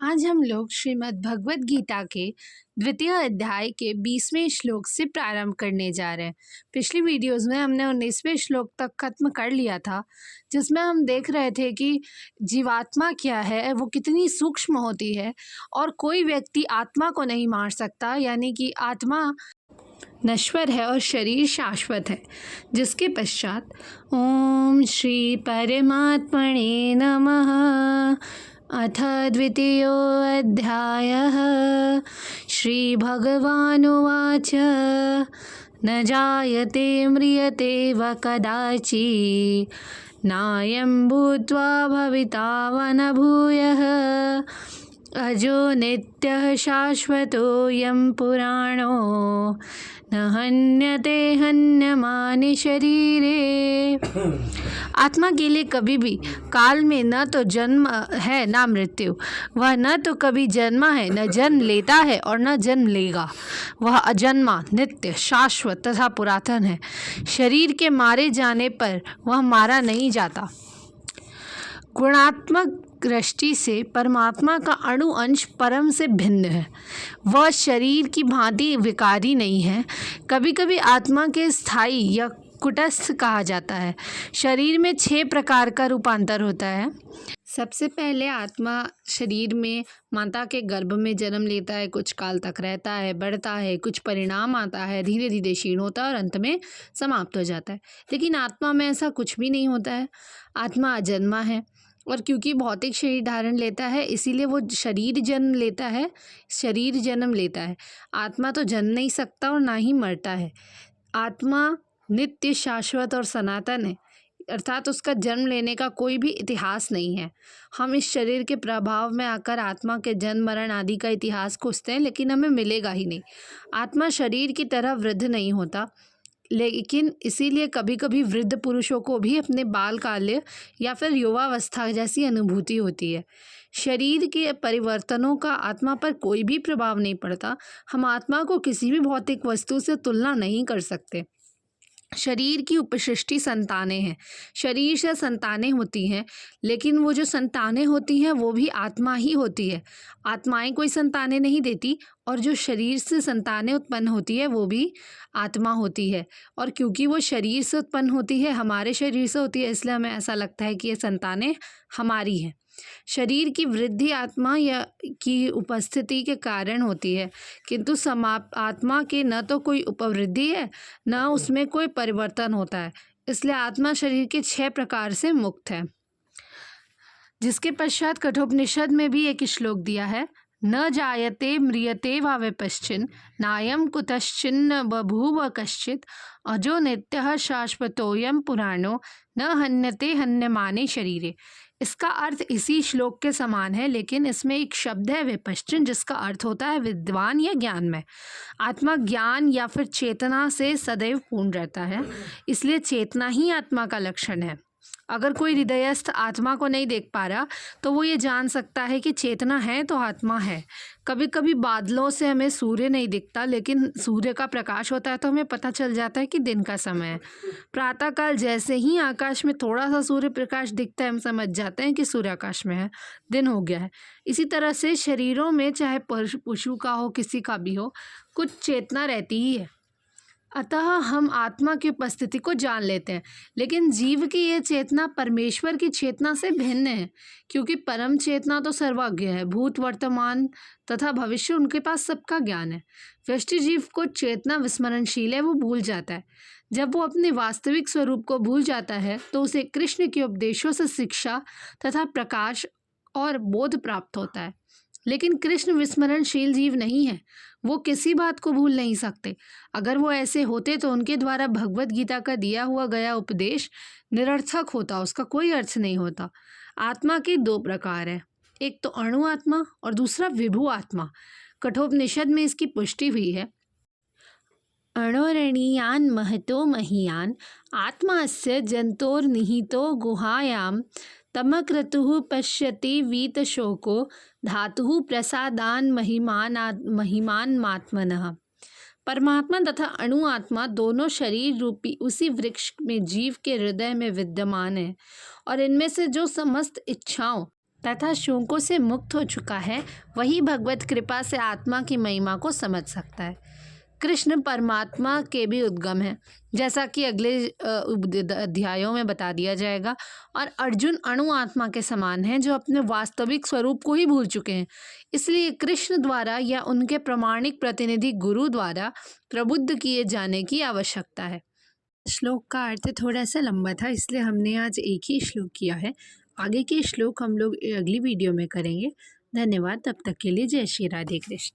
आज हम लोग श्रीमद् भगवत गीता के द्वितीय अध्याय के 20वें श्लोक से प्रारंभ करने जा रहे हैं। पिछली वीडियोस में हमने 19वें श्लोक तक खत्म कर लिया था, जिसमें हम देख रहे थे कि जीवात्मा क्या है, वो कितनी सूक्ष्म होती है और कोई व्यक्ति आत्मा को नहीं मार सकता, यानी कि आत्मा नश्वर है और शरीर शाश्वत है। जिसके पश्चात ओम श्री परमात्मने नमः अथ द्वितीयोऽध्यायः। श्रीभगवानुवाच न जायते म्रियते वा कदाचित् नायं भूत्वा भविता वा न भूयः अजो नित्यः शाश्वतोऽयं पुराणो न हन्यते हन्यमाने शरीरे। आत्मा के लिए कभी भी काल में न तो जन्म है न मृत्यु, वह न तो कभी जन्मा है न जन्म लेता है और न जन्म लेगा। वह अजन्मा, नित्य, शाश्वत तथा पुरातन है। शरीर के मारे जाने पर वह मारा नहीं जाता। गुणात्मक दृष्टि से परमात्मा का अणु अंश परम से भिन्न है। वह शरीर की भांति विकारी नहीं है। कभी कभी आत्मा के स्थायी या कुटस्थ कहा जाता है। शरीर में 6 प्रकार का रूपांतर होता है। सबसे पहले आत्मा शरीर में माता के गर्भ में जन्म लेता है, कुछ काल तक रहता है, बढ़ता है, कुछ परिणाम आता है, धीरे धीरे क्षीण होता है और अंत में समाप्त हो जाता है। लेकिन आत्मा में ऐसा कुछ भी नहीं होता है। आत्मा अजन्मा है और क्योंकि भौतिक शरीर धारण लेता है, इसीलिए वो शरीर जन्म लेता है, शरीर जन्म लेता है। आत्मा तो जन्म नहीं सकता और ना ही मरता है। आत्मा नित्य, शाश्वत और सनातन है, अर्थात उसका जन्म लेने का कोई भी इतिहास नहीं है। हम इस शरीर के प्रभाव में आकर आत्मा के जन्म मरण आदि का इतिहास खोजते हैं, लेकिन हमें मिलेगा ही नहीं। आत्मा शरीर की तरह वृद्ध नहीं होता, लेकिन इसीलिए कभी कभी वृद्ध पुरुषों को भी अपने बाल काल्य या फिर युवावस्था जैसी अनुभूति होती है। शरीर के परिवर्तनों का आत्मा पर कोई भी प्रभाव नहीं पड़ता। हम आत्मा को किसी भी भौतिक वस्तु से तुलना नहीं कर सकते। शरीर की उपसृष्टि संतानें हैं। शरीर से संतानें होती हैं, लेकिन वो जो संतानें होती हैं वो भी आत्मा ही होती है। आत्माएं कोई संतानें नहीं देती, और जो शरीर से संतानें उत्पन्न होती है वो भी आत्मा होती है। और क्योंकि वो शरीर से उत्पन्न होती है, हमारे शरीर से होती है, इसलिए हमें ऐसा लगता है कि ये संतानें हमारी हैं। शरीर की वृद्धि आत्मा या की उपस्थिति के कारण होती है, किंतु समाप्त आत्मा के न तो कोई उपवृद्धि है न उसमें कोई परिवर्तन होता है। इसलिए आत्मा शरीर के 6 प्रकार से मुक्त है। जिसके पश्चात कठोपनिषद में भी एक श्लोक दिया है, न जायते म्रियते वा विपश्चिन् नायं कुतश्चिन्न बभूव कश्चित् अजो नित्यः शाश्वतोऽयं पुराणो न हन्यते हन्यमाने शरीरे। इसका अर्थ इसी श्लोक के समान है, लेकिन इसमें एक शब्द है विपश्चिन, जिसका अर्थ होता है विद्वान या ज्ञान में। आत्मा ज्ञान या फिर चेतना से सदैव पूर्ण रहता है, इसलिए चेतना ही आत्मा का लक्षण है। अगर कोई हृदयस्थ आत्मा को नहीं देख पा रहा तो वो ये जान सकता है कि चेतना है तो आत्मा है। कभी कभी बादलों से हमें सूर्य नहीं दिखता, लेकिन सूर्य का प्रकाश होता है तो हमें पता चल जाता है कि दिन का समय है। प्रातःकाल जैसे ही आकाश में थोड़ा सा सूर्य प्रकाश दिखता है, हम समझ जाते हैं कि सूर्य आकाश में है, दिन हो गया है। इसी तरह से शरीरों में, चाहे पशु का हो किसी का भी हो, कुछ चेतना रहती ही है। अतः हम आत्मा की उपस्थिति को जान लेते हैं, लेकिन जीव की ये चेतना परमेश्वर की चेतना से भिन्न है, क्योंकि परम चेतना तो सर्वज्ञ है। भूत, वर्तमान तथा भविष्य उनके पास सबका ज्ञान है। व्यष्टि जीव को चेतना विस्मरणशील है, वो भूल जाता है। जब वो अपने वास्तविक स्वरूप को भूल जाता है तो उसे कृष्ण के उपदेशों से शिक्षा तथा प्रकाश और बोध प्राप्त होता है। लेकिन कृष्ण विस्मरणशील जीव नहीं है, वो किसी बात को भूल नहीं सकते। अगर वो ऐसे होते तो उनके द्वारा भगवत गीता का दिया हुआ गया उपदेश निरर्थक होता, उसका कोई अर्थ नहीं होता। आत्मा के 2 प्रकार है, एक तो अणु आत्मा और दूसरा विभु आत्मा। कठोपनिषद में इसकी पुष्टि हुई है, अणोरणीयान महतो महीयान आत्मास्य जंतोर्निहितो गुहायाम तमक्रतुः पश्यति वीतशोको धातुः प्रसादान महिमान्मात्मनः। परमात्मा तथा अणु आत्मा दोनों शरीर रूपी उसी वृक्ष में जीव के हृदय में विद्यमान है, और इनमें से जो समस्त इच्छाओं तथा शोकों से मुक्त हो चुका है वही भगवत कृपा से आत्मा की महिमा को समझ सकता है। कृष्ण परमात्मा के भी उद्गम है, जैसा कि अगले अध्यायों में बता दिया जाएगा। और अर्जुन अणु आत्मा के समान हैं जो अपने वास्तविक स्वरूप को ही भूल चुके हैं। इसलिए कृष्ण द्वारा या उनके प्रामाणिक प्रतिनिधि गुरु द्वारा प्रबुद्ध किए जाने की आवश्यकता है। श्लोक का अर्थ थोड़ा सा लंबा था, इसलिए हमने आज एक ही श्लोक किया है। आगे के श्लोक हम लोग अगली वीडियो में करेंगे। धन्यवाद। तब तक के लिए जय श्री राधे कृष्ण।